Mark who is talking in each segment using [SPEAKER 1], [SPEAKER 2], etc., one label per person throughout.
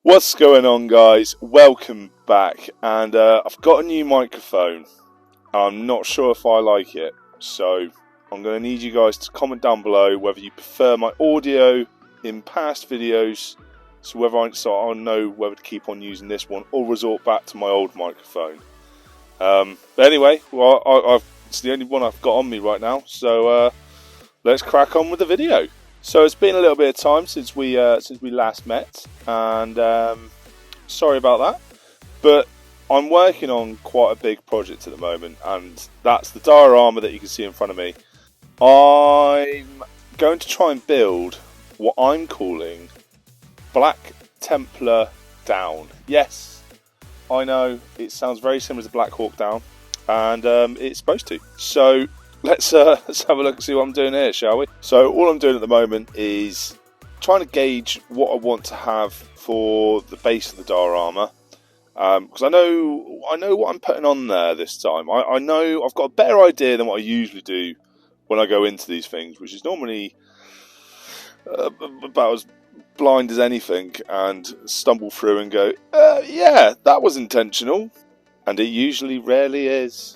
[SPEAKER 1] What's going on, guys? Welcome back, and I've got a new microphone. I'm not sure if I like it, so I'm going to need you guys to comment down below whether you prefer my audio in past videos, so I'll know whether to keep on using this one or resort back to my old microphone. But anyway, well, it's the only one I've got on me right now, so let's crack on with the video. So it's been a little bit of time since we last met, and sorry about that, but I'm working on quite a big project at the moment, and that's the diorama that you can see in front of me. I'm going to try and build what I'm calling Black Templar Down. Yes, I know it sounds very similar to Black Hawk Down, and it's supposed to. So let's have a look and see what I'm doing here, shall we? So all I'm doing at the moment is trying to gauge what I want to have for the base of the diorama, because I know what I'm putting on there this time. I know I've got a better idea than what I usually do when I go into these things, which is normally about as blind as anything and stumble through and go, yeah, that was intentional, and it usually rarely is.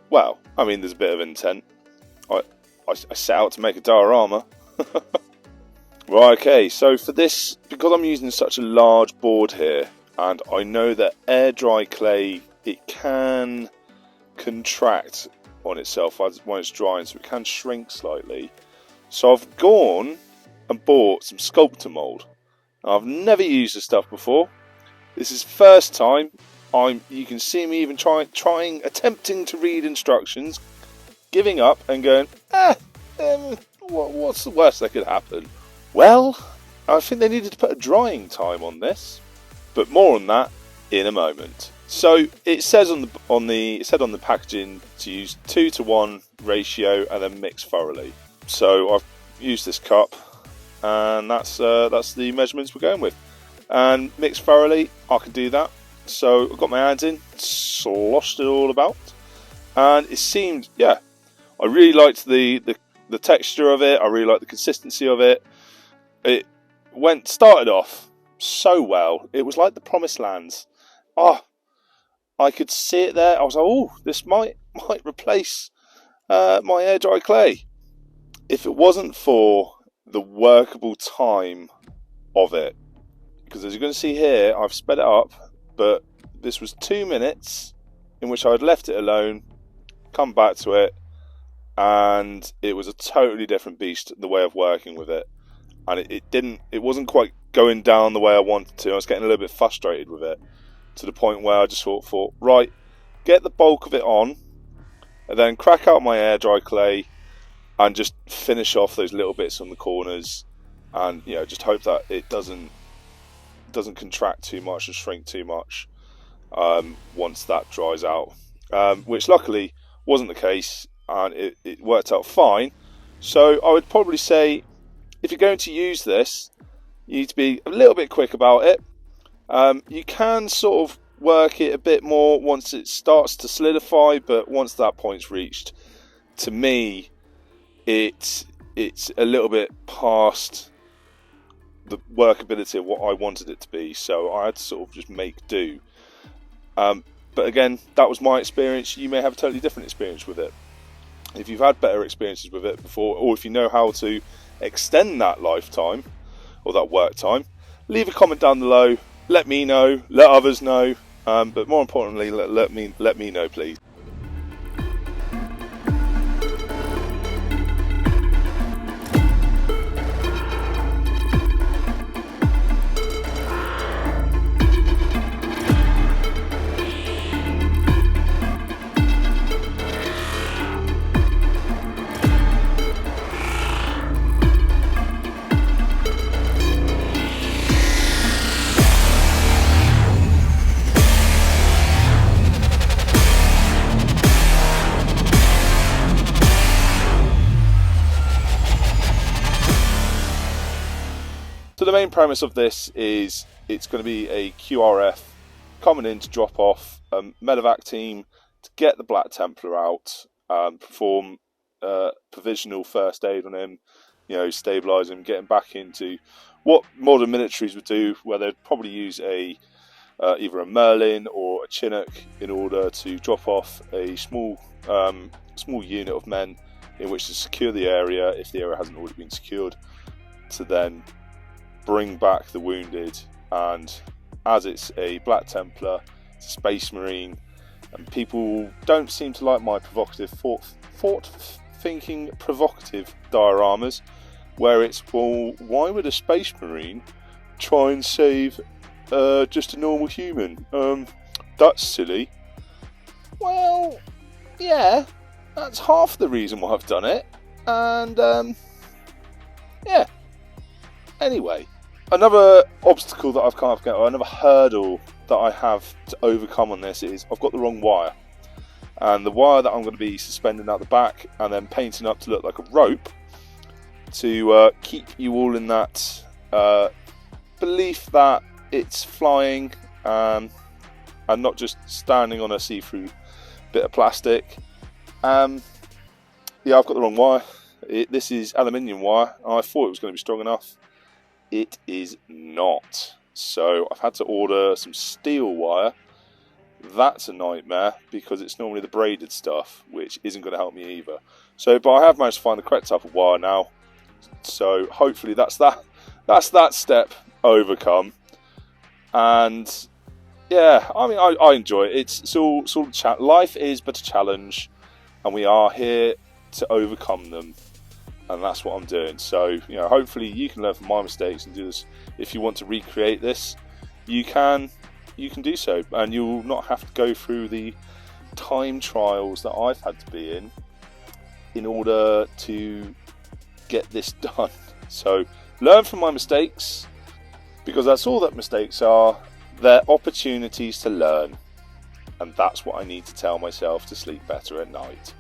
[SPEAKER 1] Well, I mean, there's a bit of intent. I set out to make a diorama. Right, okay, so for this, because I'm using such a large board here, and I know that air dry clay, it can contract on itself when it's drying, so it can shrink slightly. So I've gone and bought some sculptor mould. I've never used this stuff before. This is first time. You can see me even attempting to read instructions, giving up and going, what's the worst that could happen? Well, I think they needed to put a drying time on this, but more on that in a moment. So it says on the packaging to use 2:1 ratio and then mix thoroughly. So I've used this cup, and that's the measurements we're going with. And mix thoroughly, I can do that. So I got my hands in, sloshed it all about, and it seemed, yeah, I really liked the texture of it. I really liked the consistency of it. It started off so well. It was like the Promised Lands. I could see it there. I was like, oh, this might replace my air dry clay. If it wasn't for the workable time of it, because as you're going to see here, I've sped it up. But this was 2 minutes in which I had left it alone, come back to it, and it was a totally different beast, the way of working with it. And it wasn't quite going down the way I wanted to. I was getting a little bit frustrated with it, to the point where I just thought, right, get the bulk of it on, and then crack out my air dry clay, and just finish off those little bits on the corners, and just hope that it doesn't contract too much and shrink too much once that dries out, which luckily wasn't the case, and it worked out fine. So I would probably say, if you're going to use this, you need to be a little bit quick about it. You can sort of work it a bit more once it starts to solidify, but once that point's reached, to me it's a little bit past the workability of what I wanted it to be, so I had to sort of just make do. But again, that was my experience. You may have a totally different experience with it. If you've had better experiences with it before, or if you know how to extend that lifetime or that work time, leave a comment down below. Let me know, let others know, but more importantly, let me know, please. So the main premise of this is it's going to be a QRF coming in to drop off a medevac team to get the Black Templar out, perform provisional first aid on him, stabilise them, getting back into what modern militaries would do, where they'd probably use either a Merlin or a Chinook in order to drop off a small unit of men in which to secure the area if the area hasn't already been secured, to then bring back the wounded. And as it's a Black Templar, it's a Space Marine, and people don't seem to like my provocative forward-thinking provocative dioramas, where it's, well, why would a Space Marine try and save just a normal human? That's silly. Well, yeah, that's half the reason why I've done it. And yeah. Anyway, another obstacle that I've or another hurdle that I have to overcome on this is I've got the wrong wire. And the wire that I'm going to be suspending out the back and then painting up to look like a rope to keep you all in that belief that it's flying and not just standing on a see-through bit of plastic. Yeah, I've got the wrong wire. This is aluminium wire. I thought it was going to be strong enough. It is not. So I've had to order some steel wire. That's a nightmare because it's normally the braided stuff, which isn't going to help me either. But I have managed to find the correct type of wire now. So hopefully that's that step overcome. And yeah, I mean, I enjoy it. It's all life is but a challenge, and we are here to overcome them. And that's what I'm doing. So, hopefully you can learn from my mistakes and do this. If you want to recreate this, you can do so, and you'll not have to go through the time trials that I've had to be in order to get this done. So, learn from my mistakes, because that's all that mistakes are. They're opportunities to learn, and that's what I need to tell myself to sleep better at night.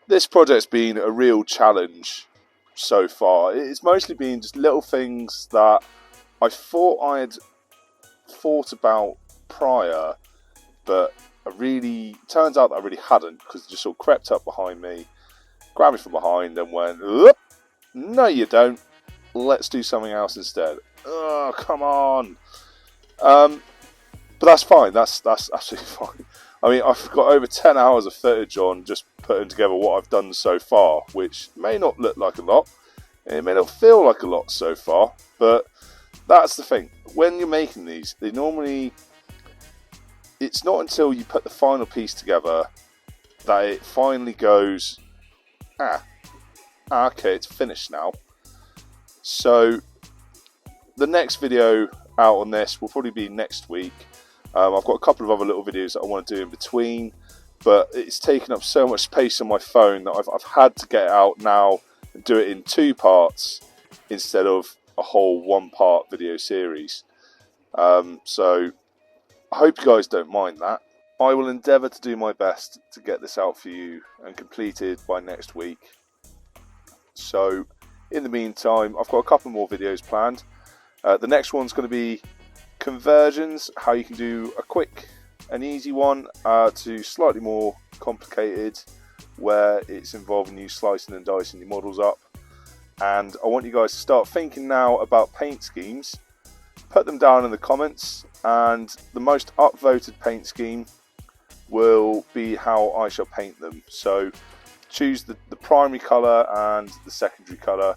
[SPEAKER 1] This project's been a real challenge so far. It's mostly been just little things that I thought I'd thought about prior, turns out that I really hadn't, because it just sort of crept up behind me, grabbed me from behind and went, "Oop, no you don't, let's do something else instead." Oh, come on. But that's fine, that's absolutely fine. I mean, I've got over 10 hours of footage on just putting together what I've done so far, which may not look like a lot, it may not feel like a lot so far, but that's the thing. When you're making these, it's not until you put the final piece together that it finally goes, okay, it's finished now. So the next video out on this will probably be next week. I've got a couple of other little videos that I want to do in between, but it's taken up so much space on my phone that I've had to get it out now and do it in 2 parts instead of a whole 1-part video series. So I hope you guys don't mind that. I will endeavour to do my best to get this out for you and completed by next week. So in the meantime, I've got a couple more videos planned. The next one's going to be conversions, how you can do a quick and easy one to slightly more complicated, where it's involving you slicing and dicing your models up. And I want you guys to start thinking now about paint schemes. Put them down in the comments, and the most upvoted paint scheme will be how I shall paint them. So choose the primary colour and the secondary colour,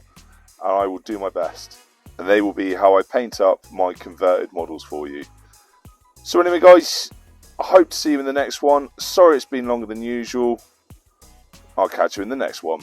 [SPEAKER 1] and I will do my best. And they will be how I paint up my converted models for you. So anyway guys, I hope to see you in the next one. Sorry it's been longer than usual. I'll catch you in the next one.